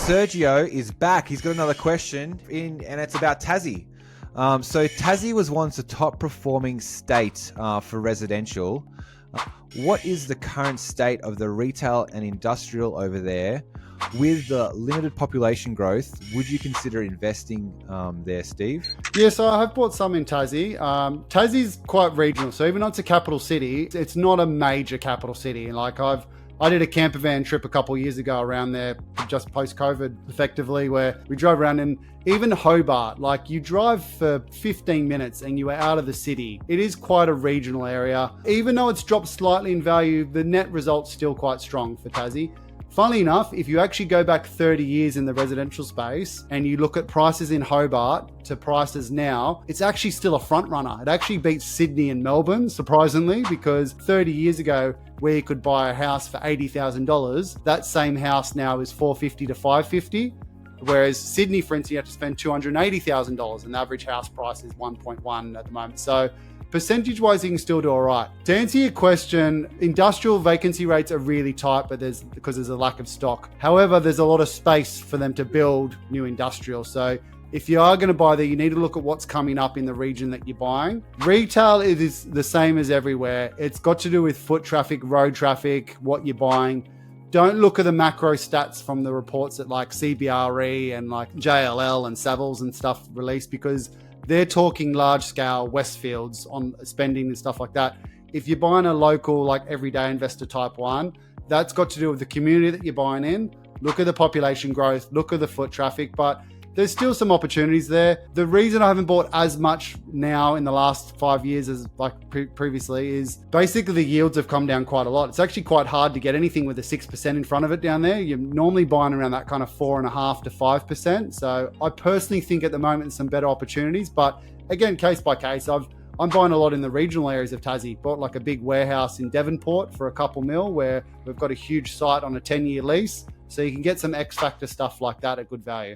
Sergio is back. He's got another question and it's about Tassie. So Tassie was once the top performing state for residential. What is the current state of the retail and industrial over there? With the limited population growth, would you consider investing there, Steve? Yeah, so I have bought some in Tassie. Tassie's quite regional, so even though it's a capital city, it's not a major capital city. Like I did a camper van trip a couple of years ago around there, just post-COVID, effectively, where we drove around, and even Hobart, like you drive for 15 minutes and you are out of the city. It is quite a regional area. Even though it's dropped slightly in value, the net result's still quite strong for Tassie. Funnily enough, if you actually go back 30 years in the residential space and you look at prices in Hobart to prices now, it's actually still a front runner. It actually beats Sydney and Melbourne, surprisingly, because 30 years ago, where you could buy a house for $80,000, that same house now is $450 to $550. Whereas Sydney, for instance, you have to spend $280,000 and the average house price is 1.1 at the moment. So percentage-wise, you can still do all right. To answer your question, industrial vacancy rates are really tight, but because there's a lack of stock. However, there's a lot of space for them to build new industrial. So if you are going to buy there, you need to look at what's coming up in the region that you're buying. Retail is the same as everywhere. It's got to do with foot traffic, road traffic, what you're buying. Don't look at the macro stats from the reports that like CBRE and like JLL and Savills and stuff release, because they're talking large scale Westfields on spending and stuff like that. If you're buying a local, like everyday investor type one, that's got to do with the community that you're buying in. Look at the population growth, look at the foot traffic, but there's still some opportunities there. The reason I haven't bought as much now in the last 5 years as like previously is basically the yields have come down quite a lot. It's actually quite hard to get anything with a 6% in front of it down there. You're normally buying around that kind of 4.5% to 5%. So I personally think at the moment there's some better opportunities, but again, case by case, I'm buying a lot in the regional areas of Tassie. Bought like a big warehouse in Devonport for a couple mil where we've got a huge site on a 10-year lease. So you can get some X factor stuff like that at good value.